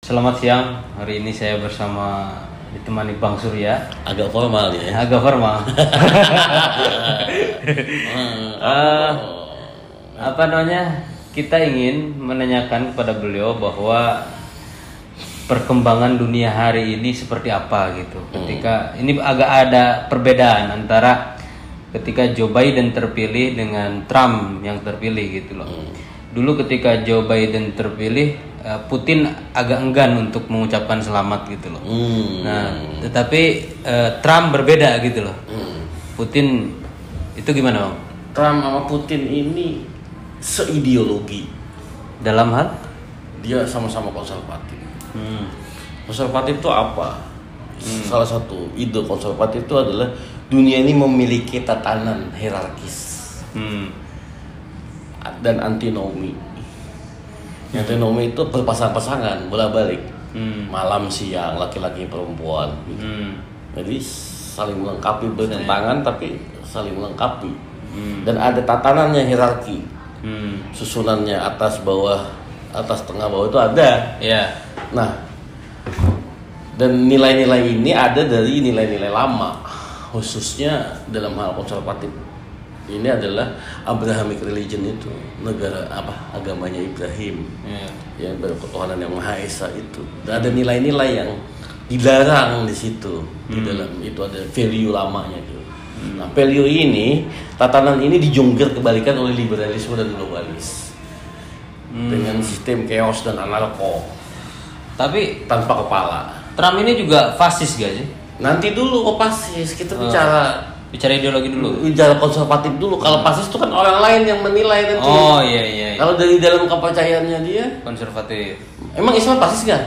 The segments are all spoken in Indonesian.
Selamat siang. Hari ini saya bersama ditemani Bang Surya. Agak formal ya. Agak formal. Apa namanya? Kita ingin menanyakan kepada beliau bahwa perkembangan dunia hari ini seperti apa gitu. Ketika ini agak ada perbedaan antara ketika Joe Biden terpilih dengan Trump yang terpilih gitu loh. Dulu ketika Joe Biden terpilih, Putin agak enggan untuk mengucapkan selamat gitu loh. Nah, tetapi Trump berbeda gitu loh. Putin itu gimana, Bang? Trump sama Putin ini seideologi. Dalam hal? Dia sama-sama konservatif. Konservatif itu apa? Salah satu ide konservatif itu adalah dunia ini memiliki tatanan hierarkis dan antinomi. Antinomi itu berpasang-pasangan, bolak-balik, malam siang, laki-laki perempuan. Gitu. Jadi saling melengkapi, bertentangan tapi saling melengkapi. Dan ada tatanannya hierarki, susunannya atas bawah, atas tengah bawah itu ada. Ya. Nah, dan nilai-nilai ini ada dari nilai-nilai lama, khususnya dalam hal konservatif. Ini adalah Abrahamic religion itu, negara agamanya Ibrahim, yang berketuhanan yang Maha Esa itu. Dan ada nilai-nilai yang dilarang di situ, di dalam itu ada value lamanya itu. Nah, value ini, tatanan ini dijungkir kebalikan oleh liberalisme dan globalis dengan sistem chaos dan anarko. Tapi tanpa kepala. Trump ini juga fasis gak sih? Nanti dulu kok fasis, kita bicara ideologi dulu. Bicara konservatif dulu. Kalau fasis itu kan orang lain yang menilai nanti. Oh iya. Kalau dari dalam kepercayaannya dia konservatif. Emang Islam fasis gak?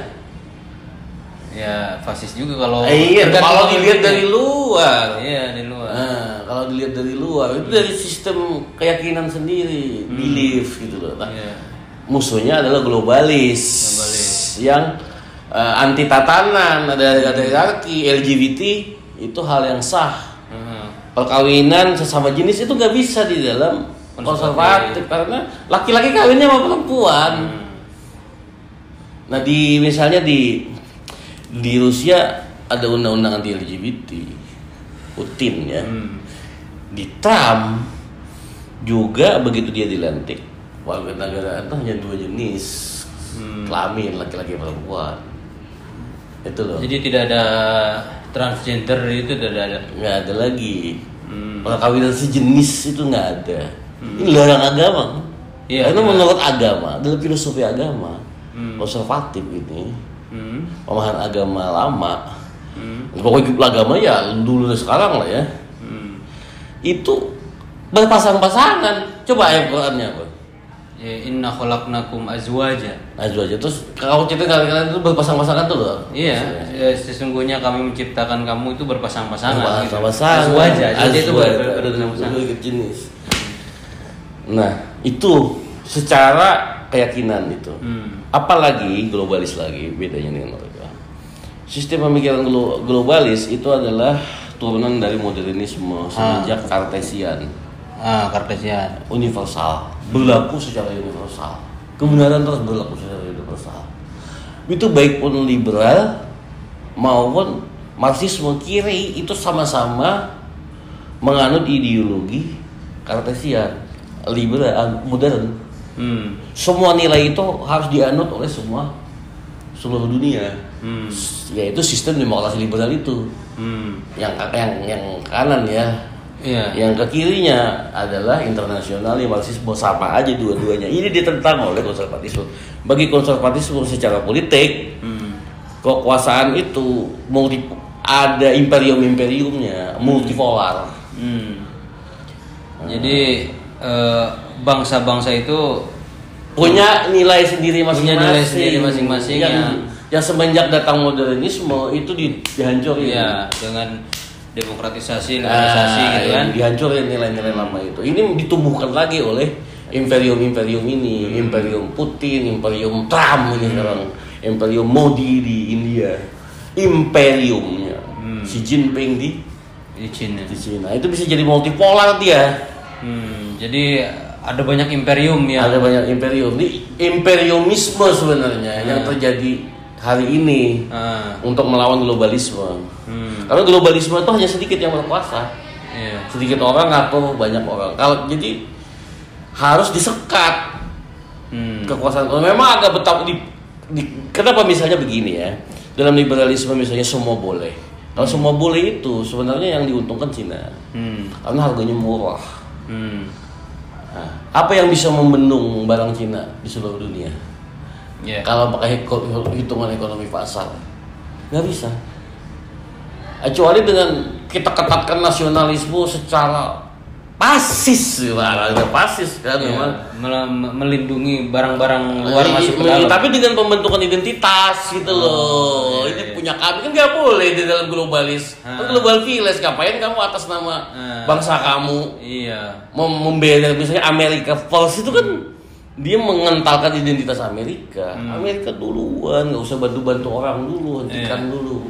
Ya fasis juga kalau. Kalau dilihat dari luar. Iya dari luar. Nah, kalau dilihat dari luar itu dari sistem keyakinan sendiri, belief gitu loh. Nah, musuhnya adalah globalis. Yang anti tatanan, ada hierarki, LGBT itu hal yang sah. Perkawinan sesama jenis itu nggak bisa di dalam konservatif karena laki-laki kawinnya sama perempuan. Nah misalnya di Rusia ada undang-undang anti LGBT, Putin ya. Di Trump juga begitu dia dilantik, warga negara itu hanya 2 jenis kelamin, laki-laki perempuan. Itu loh. Jadi tidak ada transgender itu tidak ada. Nggak ada lagi. Perkawinan sejenis itu nggak ada. Ini larang agama. Iya. Karena menurut agama, dalam filosofi agama, konservatif ini, pemahaman agama lama. Pokoknya agama ya dulu dan sekarang lah ya. Itu berpasang-pasangan. Coba ayat Qur'annya apa? Ya, inna khalaqnakum azwaja. Terus kalau cerita kalian itu berpasang-pasangan tuh loh. Iya, sesungguhnya kami menciptakan kamu itu berpasang-pasangan. Azwaja itu jenis. Nah, itu secara keyakinan itu. Apalagi globalis lagi bedanya dengan mereka. Sistem pemikiran globalis itu adalah turunan dari modernisme semenjak Kartesian. Kartesian. Universal, berlaku secara universal. Kebenaran terus berlaku secara universal. Itu baik pun liberal maupun Marxisme kiri itu sama-sama menganut ideologi Kartesian, liberal, modern. Semua nilai itu harus dianut oleh seluruh dunia. Yaitu sistem demokrasi liberal itu. Yang kanan ya. Yang ke kirinya adalah internasionalis, Marxisme, sama aja dua-duanya. Ini ditentang oleh konservatisme. Bagi konservatisme secara politik, kekuasaan itu ada imperium-imperiumnya, multipolar. Jadi bangsa-bangsa itu punya nilai sendiri masing-masing. Yang semenjak datang modernisme itu dihancurin. Ya, dengan demokratisasi, legalisasi gitu kan. Dihancurin nilai-nilai lama itu. Ini ditumbuhkan lagi oleh imperium-imperium ini, imperium Putin, imperium Trump ini sekarang, imperium Modi di India, imperiumnya Xi Jinping di Cina. Itu bisa jadi multipolar dia. Jadi ada banyak imperium ya. Ada banyak imperium. Ini imperiumisme sebenarnya yang terjadi hari ini untuk melawan globalisme. Karena globalisme itu hanya sedikit yang berkuasa. Sedikit orang atau banyak orang. Kalau jadi harus disekat kekuasaan. Memang agak betapa kenapa misalnya begini ya. Dalam liberalisme misalnya semua boleh. Kalau semua boleh itu sebenarnya yang diuntungkan Cina. Karena harganya murah. Nah, apa yang bisa membendung barang Cina di seluruh dunia? Kalau pakai hitungan ekonomi pasar, nggak bisa. Kecuali dengan kita ketatkan nasionalisme secara pasis, pasis kan memang melindungi barang-barang luar masuk ke dalam. Tapi dengan pembentukan identitas gitu loh. Ini punya kami kan nggak boleh di dalam globalis. Global village ngapain kamu atas nama bangsa kamu? Membela misalnya Amerika First itu kan dia mengentalkan identitas Amerika. Amerika duluan, nggak usah bantu-bantu orang dulu, hentikan dulu.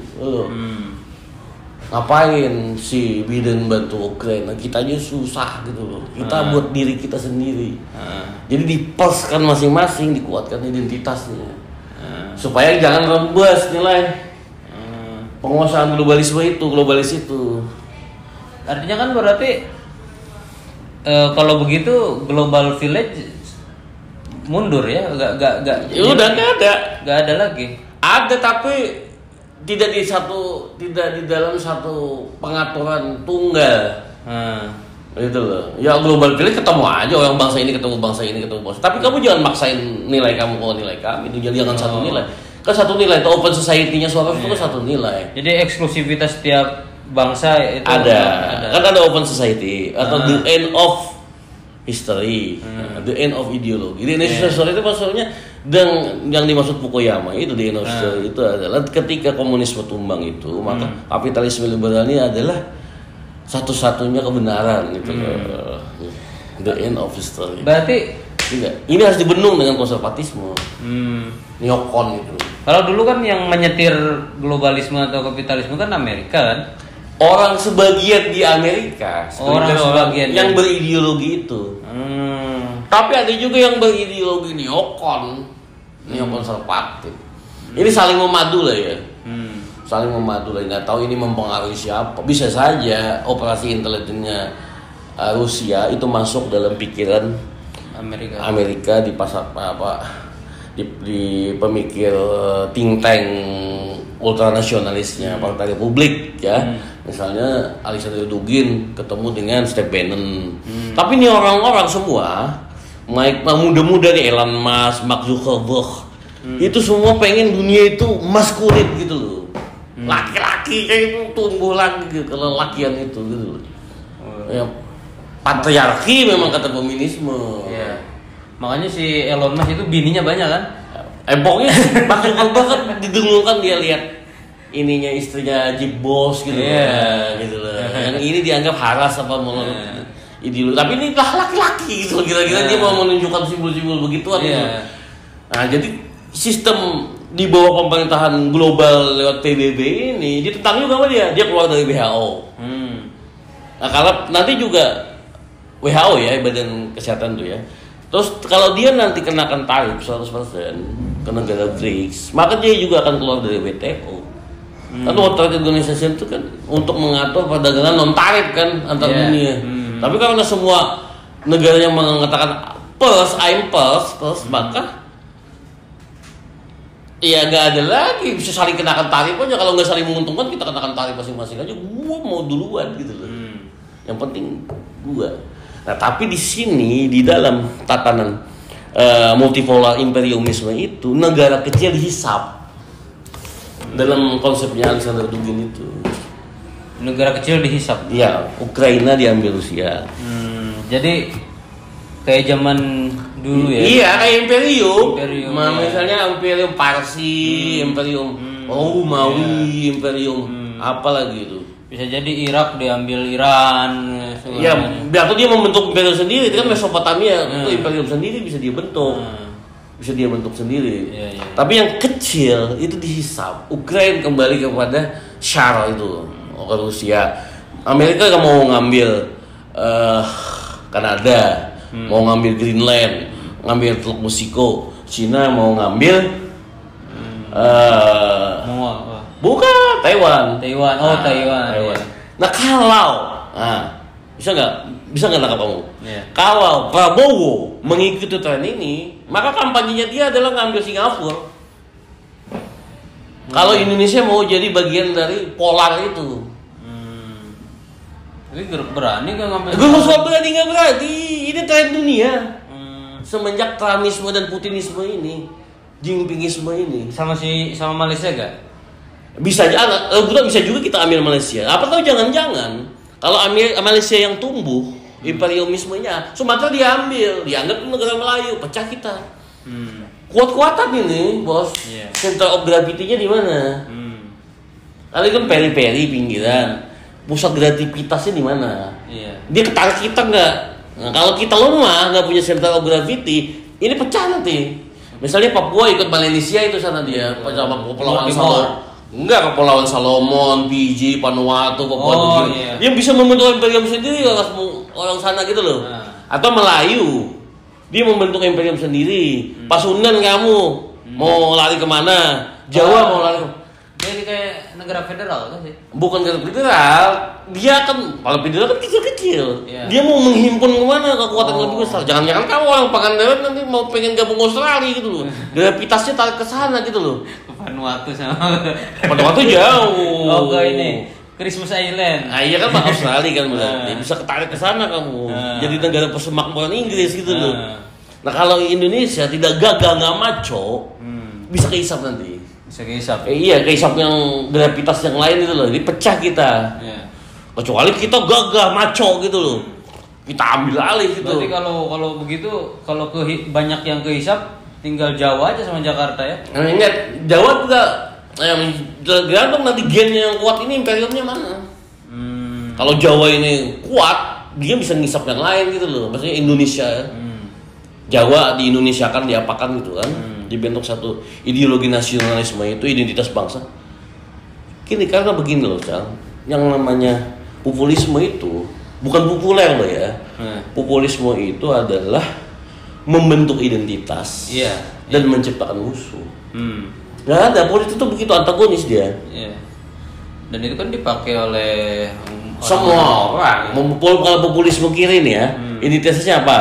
Ngapain si Biden bantu Ukraina? Kita aja susah gitu loh. Kita buat diri kita sendiri. Jadi dipaskan masing-masing, dikuatkan identitasnya. Supaya jangan rebas nilai penguasaan globalis itu. Artinya kan berarti kalau begitu global village mundur ya, nggak. Udah nggak ada lagi. Ada tapi tidak di dalam satu pengaturan tunggal. Gitu loh. Ya global village ketemu aja orang bangsa ini ketemu bangsa ini ketemu bangsa. Tapi kamu jangan maksain nilai kamu ke nilai kami. Itu jangan satu nilai. Kan satu nilai itu open society-nya suara itu satu nilai. Jadi eksklusivitas setiap bangsa itu ada. Kan ada open society atau the end of history, the end of ideologi. The end of history itu maksudnya dan yang dimaksud Fukuyama itu the end of history itu adalah ketika komunisme tumbang itu, maka kapitalisme liberal ini adalah satu-satunya kebenaran gitu. The end of history. Berarti tidak. Ini harus dibendung dengan konservatisme. Neokon itu. Kalau dulu kan yang menyetir globalisme atau kapitalisme kan Amerika kan? Orang sebagian di Amerika, sebagian yang berideologi itu. Tapi ada juga yang berideologi neokon konservatif. Ini saling memadu lah ya. Saling memadu lah. Nggak tahu ini mempengaruhi siapa. Bisa saja operasi intelijennya Rusia itu masuk dalam pikiran Amerika di pasar di pemikir think tank ultranasionalisnya Partai Republik ya. Misalnya Alexander Dugin ketemu dengan Steve Bannon. Tapi ini orang-orang semua muda-muda nih, Elon Musk, Mark Zuckerberg. Itu semua pengen dunia itu maskulin gitu loh. Laki-laki kayak itu tumbuh lagi kelelakian itu gitu loh. Ya, patriarki memang kata feminisme. Makanya si Elon Musk itu bininya banyak kan? Pokoknya Mark Zuckerberg kan didengungkan dia lihat ininya istrinya Jeff Bezos gitu gitu loh. Yang ini dianggap haras apa menurut ideologi. Tapi ini lah laki-laki gitu kira-kira dia mau menunjukkan simbol-simbol begituan gitu. Nah, jadi sistem di bawah pemerintahan global lewat PBB ini ditentang juga sama dia keluar dari WHO. Nah, kalau nanti juga WHO ya, Badan Kesehatan tuh ya. Terus kalau dia nanti kenakan tarif 100% ke negara BRICS, maka dia juga akan keluar dari WTO. Kan World Trade Organization itu kan untuk mengatur perdagangan non tarif kan antar dunia. Tapi karena semua negara yang mengatakan first, maka ya nggak ada lagi bisa saling kenakan tarif aja. Kalau nggak saling menguntungkan kita kenakan tarif masing-masing aja. Gua mau duluan gitu loh. Yang penting gua. Nah tapi di sini di dalam tatanan multipolar imperialisme itu negara kecil dihisap dalam konsepnya Alexander Dugin itu. Negara kecil dihisap. Iya, Ukraina diambil Rusia. Jadi kayak zaman dulu ya. Iya, kayak imperium. Misalnya imperium Parsi, imperium Romawi, imperium apalagi itu. Bisa jadi Irak diambil Iran. Iya, atau dia membentuk imperium sendiri. Itu kan Mesopotamia, itu imperium sendiri bisa dia bentuk. Bisa dia bentuk sendiri. Tapi yang kecil itu dihisap. Ukraina kembali kepada Shah itu, ke Rusia. Amerika nggak mau ngambil Kanada, mau ngambil Greenland, ngambil Teluk Meksiko. Cina mau ngambil Mongol. Bukan, Taiwan. Taiwan. Oh, Taiwan. Taiwan. Iya. Nah kalau, bisa nggak nangkap kamu? Iya. Kalau Prabowo mengikuti tren ini, maka kampanyenya dia adalah ngambil Singapura. Kalau Indonesia mau jadi bagian dari polar itu. Tapi berani gak ngambil? Gue nggak berani. Ini tren dunia. Semenjak Trumpisme dan Putinisme ini, Jinpingisme ini. Sama Malaysia gak? Bisa juga kita ambil Malaysia. Apa tahu jangan-jangan kalau ambil Malaysia yang tumbuh imperialismenya, Sumatera diambil, dianggap negara Melayu, pecah kita. Kuat-kuatan ini, bos. Yeah. Center of gravity-nya di mana? Kali kan peri-peri pinggiran. Pusat kreativitasnya di mana? Iya. Dia ketarik kita nggak? Nah, kalau kita lemah, nggak punya center of gravity, ini pecah nanti. Misalnya Papua ikut Malaysia itu sana dia, sama Kepulauan Salomon. Enggak, Kepulauan Salomon, Fiji, Vanuatu, Papua New Guinea. Dia bisa membentuk imperium sendiri kalau orang sana gitu loh. Atau Melayu, dia membentuk imperium sendiri. Pasundan kamu mau lari kemana? Jawa mau lari kemana? Jadi kayak negara federal kan sih? Bukan negara federal, dia kan kalau federal kan kecil-kecil. Yeah. Dia mau menghimpun kemana kekuatan lebih besar. Jangan-jangan kamu orang Pangandaran nanti mau pengen gabung Australia gitu loh. Gravitasinya tarik ke sana gitu loh. Ke Vanuatu sama. Vanuatu jauh. Oh, ke ini Christmas Island. Iya kan Pak Australia kan berarti bisa ketarik ke sana kamu. Jadi negara persemakmuran Inggris gitu loh. Nah kalau Indonesia tidak gagah nggak maco, bisa kehisap nanti. Bisa kehisap. Iya, kehisap yang gravitas yang lain itu loh. Jadi pecah kita. Iya. Kecuali kita gagah maco gitu loh. Kita ambil alih gitu. Berarti kalau begitu, kalau banyak yang kehisap, tinggal Jawa aja sama Jakarta ya. Nah, ingat Jawa juga tergantung nanti gennya yang kuat ini imperiumnya mana. Kalau Jawa ini kuat, dia bisa ngisap yang lain gitu loh. Maksudnya Indonesia. Jawa di Indonesia kan diapakan gitu kan. Dibentuk satu ideologi nasionalisme itu identitas bangsa. Kini karena begini loh, Cang. Yang namanya populisme itu bukan populer loh ya. Populisme itu adalah membentuk identitas dan menciptakan musuh. Gak ada, politik itu begitu antagonis dia. Iya. Dan itu kan dipakai oleh semua orang. Kalau populisme kiri nih ya, identitasnya apa?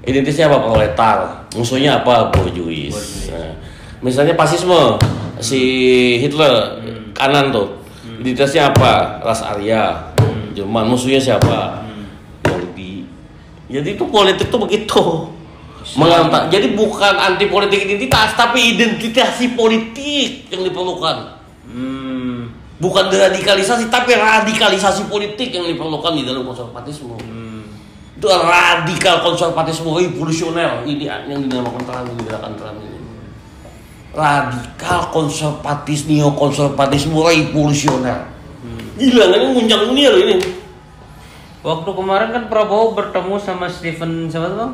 Identitasnya apa? Proletar. Musuhnya apa? Borjuis. Nah, misalnya fasisme, si Hitler kanan tuh. Identitasnya apa? Ras Arya. Jerman. Musuhnya siapa? Yahudi. Jadi itu politik tuh begitu. Jadi bukan anti politik identitas, tapi identitasi politik yang diperlukan. Bukan deradikalisasi, tapi radikalisasi politik yang diperlukan di dalam konservatisme. Itu radikal konservatisme revolusioner ini yang dinamakan gerakan Trump ini. Radikal neokonservatisme revolusioner. Gila, ini nguncang dunia loh ini. Waktu kemarin kan Prabowo bertemu sama Stephen siapa tuh Bang?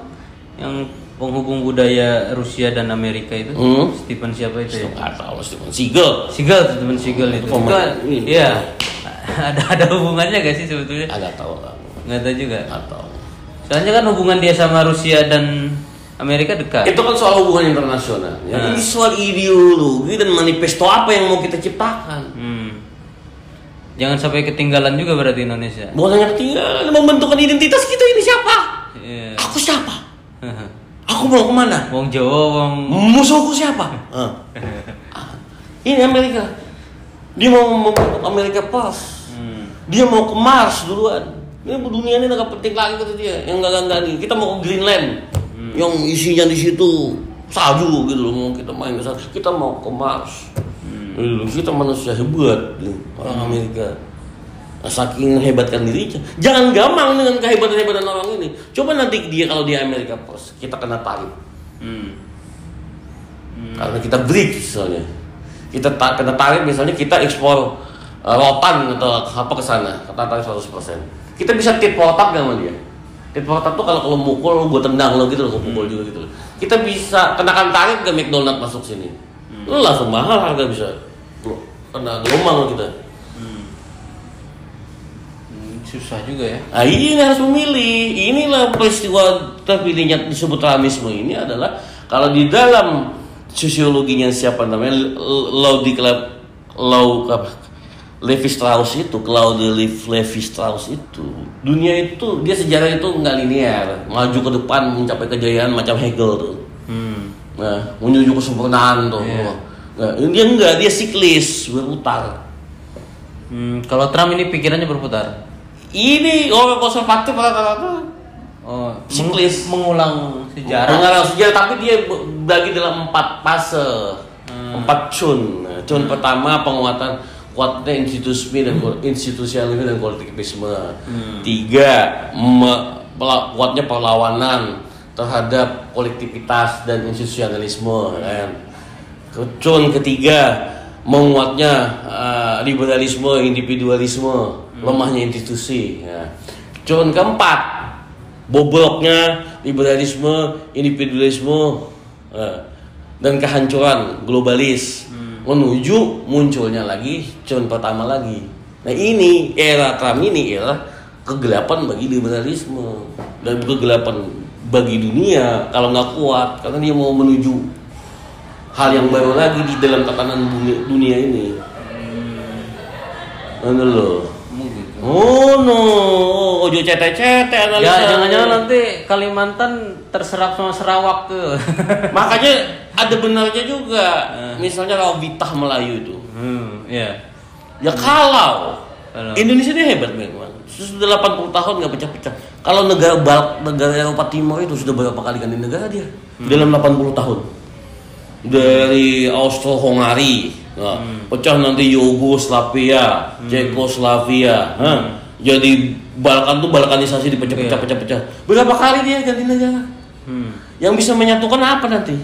Yang penghubung budaya Rusia dan Amerika itu. Stephen siapa itu ya? Nggak tahu, Stephen Seagal itu. Iya. Ada hubungannya gak sih sebetulnya? Agak tahu. Nggak tahu juga. Nggak tahu. Soalnya kan hubungan dia sama Rusia dan Amerika dekat. Itu kan soal hubungan internasional. Ini soal ideologi dan manifesto apa yang mau kita ciptakan. Jangan sampai ketinggalan juga berarti Indonesia. Bukan hanya ketinggalan, membentukkan identitas kita ini siapa? Yeah. Aku siapa? Aku mau kemana? Wong Jawa, musuhku siapa? Ini Amerika. Dia mau membentuk Amerika Plus. Dia mau ke Mars duluan. Ini dunia ini nggak penting lagi kata dia. Yang nggak nih. Kita mau ke Greenland. Yang isinya di situ salju gitu loh. Mau kita main ke sana. Kita mau ke Mars. Kita manusia hebat, orang Amerika. Saking hebatkan dirinya. Jangan gampang dengan kehebatan orang ini. Coba nanti dia kalau di Amerika Plus, kita kena tarik. Karena kita break misalnya. Kita kena tarik misalnya kita ekspor rotan atau apa ke sana, kena tarik 100%. Kita bisa tit for tat sama dia. Tit for tat tuh kalau mukul gue tendang lo gitu, lo pukul juga gitu. Kita bisa kenakan tarik ke McDonald masuk sini. Lo langsung mahal harga bisa. Kena gelombang lo kita. Susah juga ya. Nah ini harus memilih. Inilah peristiwa terpilihnya disebut Trumpisme ini adalah kalau di dalam sosiologinya siapa namanya Levi Strauss itu, Claude Levi Strauss itu, dunia itu dia sejarah itu nggak linear, maju ke depan mencapai kejayaan macam Hegel tuh. Nah, menuju kesempurnaan tuh. Nah, dia enggak, dia siklis, berputar. Kalau Trump ini pikirannya berputar. Ini orang konservatif rata-rata siklis, mengulang sejarah. Mengulang sejarah, tapi dia bagi dalam 4 fase, 4 cun. Cun pertama penguatan kuatnya institusionalisme dan kolektivisme. 3 kuatnya perlawanan terhadap kolektivitas dan institusionalisme. Kan? Cun ketiga menguatnya liberalisme, individualisme, lemahnya institusi. Ya. Cun keempat bobroknya liberalisme, individualisme, dan kehancuran globalis, menuju munculnya lagi cun pertama lagi. Nah ini era Trump ini era kegelapan bagi liberalisme dan kegelapan bagi dunia kalau nggak kuat, karena dia mau menuju hal yang baru lagi di dalam tatanan dunia ini. Mana lo? Oh no, ojo cete-cete analisa. Ya jangan-jangan nanti Kalimantan terserap sama Sarawak tuh. Makanya ada benarnya juga. Misalnya Rawitah Melayu itu. Iya. Ya kalau Indonesia ini hebat memang. Sudah 80 tahun nggak pecah-pecah. Kalau negara Eropa Timur itu sudah berapa kali ganti negara dia? Dalam 80 tahun. Dari Austro-Hongari, pecah nanti Yugoslavia, Cekoslavia, jadi Balkan tuh balkanisasi dipecah-pecah. Berapa kali dia ganti negara? Yang bisa menyatukan apa nanti?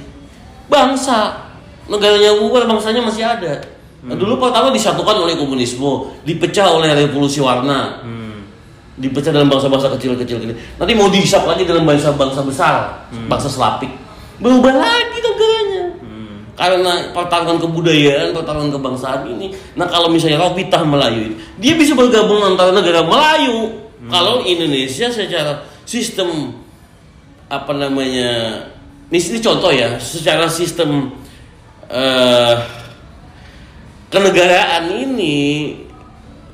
Bangsa. Negaranya bubar, bangsanya masih ada. Nah, dulu pertama disatukan oleh komunisme, dipecah oleh revolusi warna, dipecah dalam bangsa-bangsa kecil-kecil ini. Nanti mau dihisap lagi dalam bangsa-bangsa besar, bangsa Slavik, berubah lagi negaranya. Karena pertarungan kebudayaan, pertarungan kebangsaan ini. Nah kalau misalnya Rawitah Melayu, dia bisa bergabung antara negara Melayu. Kalau Indonesia secara sistem ini contoh ya, secara sistem kenegaraan ini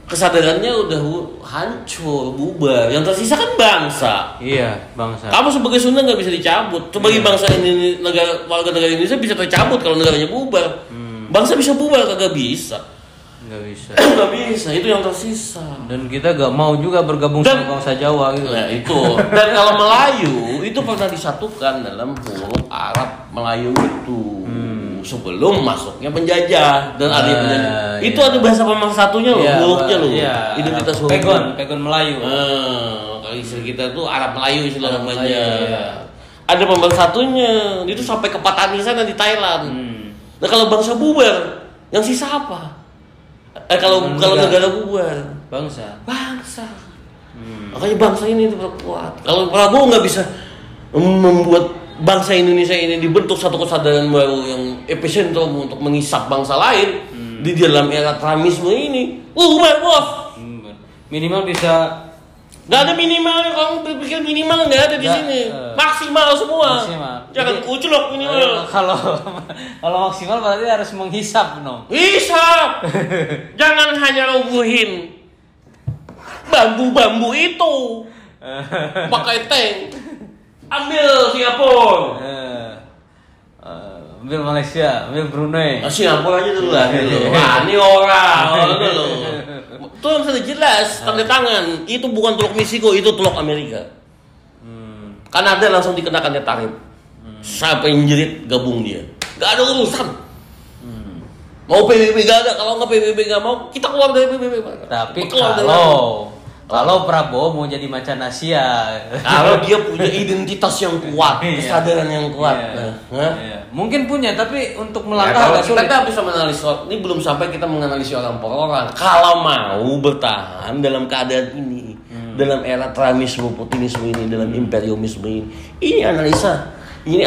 kesadarannya udah hancur, bubar. Yang tersisa kan bangsa. Iya, bangsa. Kamu sebagai Sunda nggak bisa dicabut. Sebagai bangsa ini, warga negara Indonesia bisa tercabut kalau negaranya bubar. Bangsa bisa bubar, kagak bisa. Nggak bisa. Nggak bisa, itu yang tersisa. Dan kita nggak mau juga bergabung sama bangsa Jawa gitu. Nah itu. Dan kalau Melayu itu pernah disatukan dalam huruf Arab Melayu itu. Sebelum masuknya penjajah dan ada penjajah. Itu ada bahasa pemersatunya loh, hurufnya loh. Identitas huruf. Pegon Melayu. Kalau istilah kita tuh Arab Melayu istilah namanya. Ada pemersatunya. Itu sampai ke Patanisan dan di Thailand. Nah kalau bangsa bubar, yang sisa apa? Kalau negara bubar, bangsa. Makanya bangsa ini kuat. Kalau Prabowo nggak bisa membuat bangsa Indonesia ini dibentuk satu kesadaran baru yang epicentrum untuk mengisap bangsa lain di dalam era Trumpisme ini, bos. Minimal bisa. Nggak ada minimalnya, kalau berpikir minimal nggak ada di sini. Maksimal semua. Jangan kuculok minimal. Kalau maksimal berarti harus menghisap, no. Hisap. Jangan hanya rubuhin bambu-bambu itu. Pakai tank. Ambil Singapura, ambil Malaysia, ambil Brunei. Singapura aja dulu lah. Wah, ini orang dulu. Itu yang sudah jelas tanda tangan. Itu bukan Teluk Meksiko, itu Teluk Amerika. Kanada langsung dikenakannya tarif. Sampai jerit gabung dia. Gak ada urusan. Mau PBB gak ada, kalau nggak PBB gak mau, kita keluar dari PBB. Tapi kalau Prabowo mau jadi macan Asia, kalau dia punya identitas yang kuat, kesadaran yang kuat, mungkin punya, tapi untuk kalau melangkah agak sulit. kita bisa menganalisis, ini belum sampai kita menganalisis orang per orang. Kalau mau bertahan dalam keadaan ini, dalam era Trumpisme, Putinisme ini, dalam imperialisme ini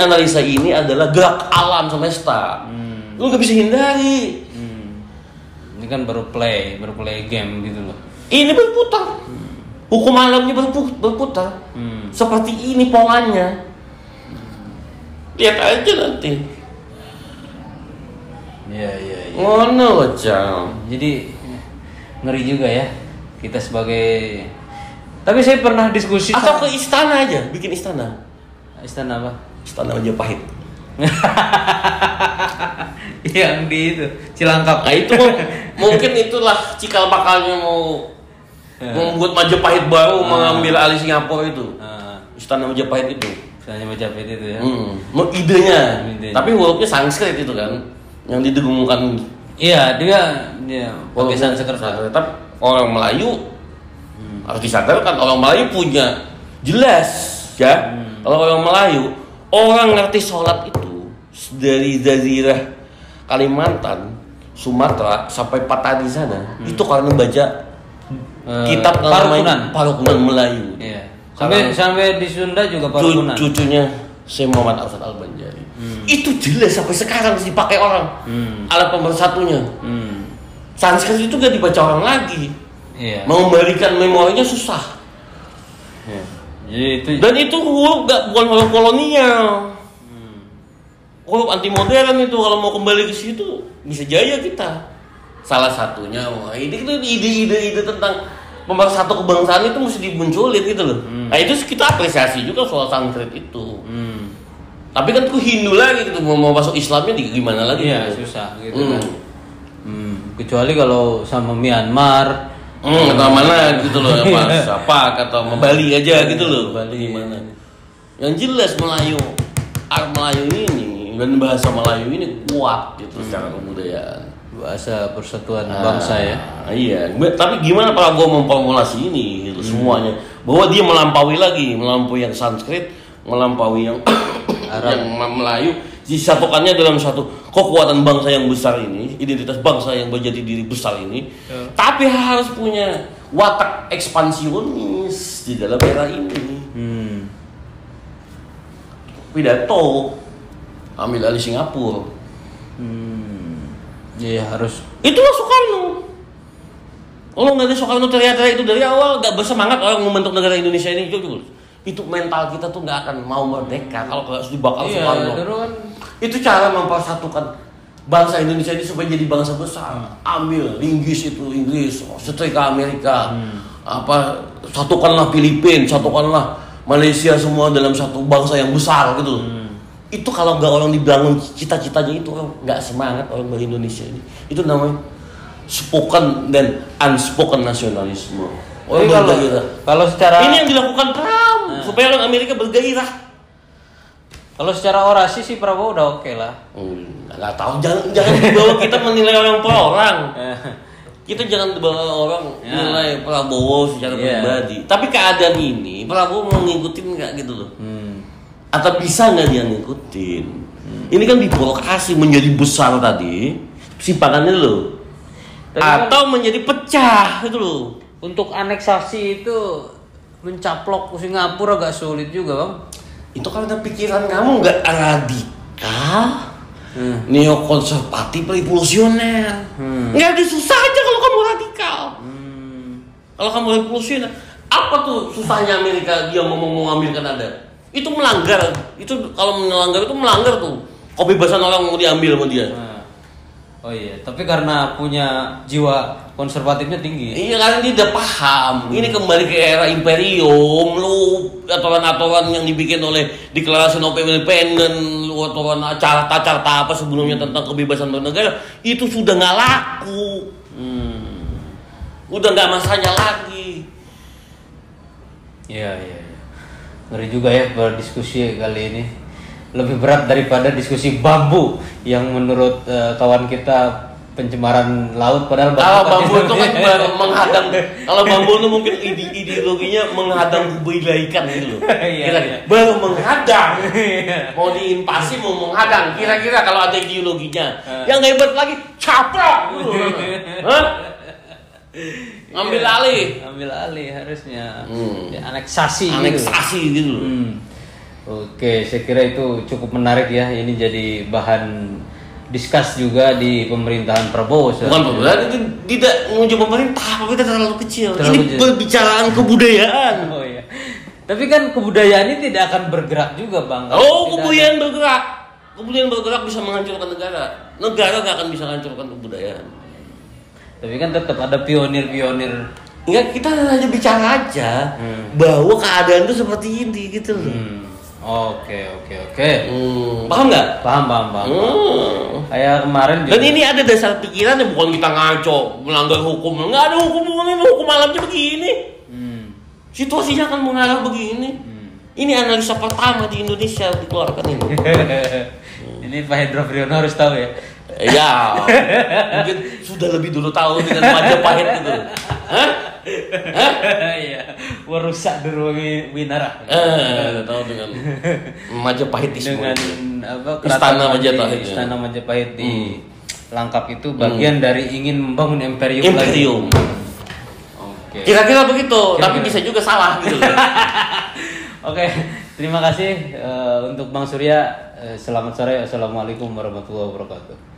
analisa ini adalah gerak alam semesta. Lu gak bisa hindari. Ini kan baru play game gitu loh. Ini berputar. Hukum alamnya berputar. Seperti ini polanya. Lihat aja nanti. Iya. Ngono Cang. Jadi ngeri juga ya kita sebagai. Tapi saya pernah diskusi Atau ke istana aja, bikin istana. Istana apa? Istana Majapahit. Yang di itu Cilangkap. Nah itu mungkin itulah cikal bakalnya mau membuat Majapahit baru mengambil alih Singapura itu. Istana Majapahit itu. Istana Majapahit itu ya. Mau idenya. Tapi hurufnya Sanskrit itu kan, yang didengungkan. Iya dia pakai Sanskrit. Tapi orang Melayu harus disadarkan, orang Melayu punya jelas ya. Kalau orang Melayu, orang ngerti sholat itu dari Jazirah Kalimantan, Sumatera sampai Patani sana, itu karena baca kitab namanya Parukunan Melayu. Iya. Sampai di Sunda juga Parukunan. Cucunya Syekh Muhammad Arsyad Al-Banjari. Itu jelas sampai sekarang masih dipakai orang. Alat pemersatunya. Sanskrit itu gak dibaca orang lagi. Iya. Mengembalikan memorinya susah. Iya. Jadi itu. Dan itu huruf bukan huruf kolonial. Huruf anti modern itu, kalau mau kembali ke situ bisa jaya kita. Salah satunya, ini itu ide-ide tentang pemersatu kebangsaan itu mesti dimunculin gitu loh. Nah itu kita apresiasi juga soal Sanskrit itu. Tapi kan itu Hindu lagi gitu, mau masuk Islamnya gimana lagi? Iya gitu. Susah gitu kan. Kecuali kalau sama Myanmar. Atau mana gitu loh, apa kata Bali aja gitu loh. Bali gimana? Yang jelas Melayu ini dan bahasa Melayu ini kuat gitu secara kebudayaan. Bahasa persatuan bangsa ya. Iya. Tapi gimana Prabowo memformulasi ini gitu semuanya? Bahwa dia melampaui yang Sanskrit, melampaui yang yang Melayu, disatukannya dalam satu kekuatan bangsa yang besar ini, identitas bangsa yang berjati diri besar ini. Tapi harus punya watak ekspansionis di dalam era ini. Pidato ambil alih Singapura. Iya harus. Itulah Soekarno. Kalau nggak ada Soekarno teriak-teriak itu dari awal, nggak bersemangat orang membentuk negara Indonesia ini. Itu mental kita tuh nggak akan mau merdeka kalau nggak dibakar Soekarno. Kan. Itu cara mempersatukan bangsa Indonesia ini supaya jadi bangsa besar. Ambil Inggris, setrika Amerika, satukanlah Filipina, satukanlah Malaysia, semua dalam satu bangsa yang besar gitu. Itu kalau nggak orang dibangun cita-citanya itu nggak semangat orang dari Indonesia ini. Itu namanya spoken dan unspoken nasionalisme. Orang bergairah. Kalau secara ini yang dilakukan Trump supaya orang Amerika bergairah. Kalau secara orasi sih Prabowo udah oke lah. Nggak tahu, jangan dibawa kita menilai orang per orang. Kita jangan dibawa orang menilai Prabowo secara pribadi. Tapi keadaan ini Prabowo mau ngikutin nggak gitu loh. Atau bisa nggak dia ngikutin? Ini kan diprovokasi menjadi besar tadi, simpangannya loh. Atau menjadi pecah itu loh. Untuk aneksasi itu mencaplok Singapura agak sulit juga bang. Itu karena pikiran kamu nggak radikal, neokonservatif, revolusioner. Nggak ada susah aja kalau kamu radikal. Kalau kamu revolusioner, apa tuh susahnya Amerika dia mau mengambil Kanada? Itu melanggar, itu kalau melanggar itu melanggar tuh kebebasan orang mau diambil sama dia. Oh iya, tapi karena punya jiwa konservatifnya tinggi. Iya, karena dia udah paham. Ini kembali ke era imperium, lu atoran-atoran yang dibikin oleh Deklarasi November Independent, lu atoran carta-carta apa sebelumnya tentang kebebasan bernegara, itu sudah nggak laku. Udah nggak masanya lagi. Iya. Ngeri juga ya berdiskusi kali ini. Lebih berat daripada diskusi bambu yang menurut kawan kita pencemaran laut, padahal bambu itu kan menghadang. Kalau bambu itu mungkin ideologinya menghadang kebaikan gitu loh. Iya. Baru menghadang. Mau diinvasi mau menghadang. Kira-kira kalau ada ideologinya. Yang hebat lagi caplok gitu. Ngambil alih harusnya. Aneksasi gitu. Oke, saya kira itu cukup menarik ya. Ini jadi bahan diskus juga di pemerintahan Prabowo. Bukan pemerintahan, itu tidak menuju pemerintah, tapi itu terlalu kecil. Ini perbicaraan kebudayaan. Oh iya. Tapi kan kebudayaan ini tidak akan bergerak juga, Bang. Kebudayaan bergerak. Kebudayaan bergerak bisa menghancurkan negara. negara nggak akan bisa hancurkan kebudayaan. Tapi kan tetap ada pionir-pionir. Enggak, kita hanya bicara aja bahwa keadaan itu seperti ini gitu loh. Oke. Paham nggak? Paham. Kayak kemarin juga. Dan ini ada dasar pikiran ya, bukan kita ngaco melanggar hukum. Nggak ada hukum alamnya begini. Situasinya akan mengarah begini. Ini analisa pertama di Indonesia dikeluarkan ini. Ini Pak Hendro Priyono harus tahu ya. Ya, mungkin sudah lebih dulu tahu dengan Majapahit itu. Hah? Iya, merusak dulu Winara. Tahu dengan Majapahitisme. Dengan apa? Istana Majapahit. Istana Majapahit di Langkap itu bagian dari ingin membangun imperium. Lagi. Oke. Kira-kira begitu, tapi bisa juga salah gitu. Oke, terima kasih untuk Bang Surya. Selamat sore. Assalamualaikum warahmatullahi wabarakatuh.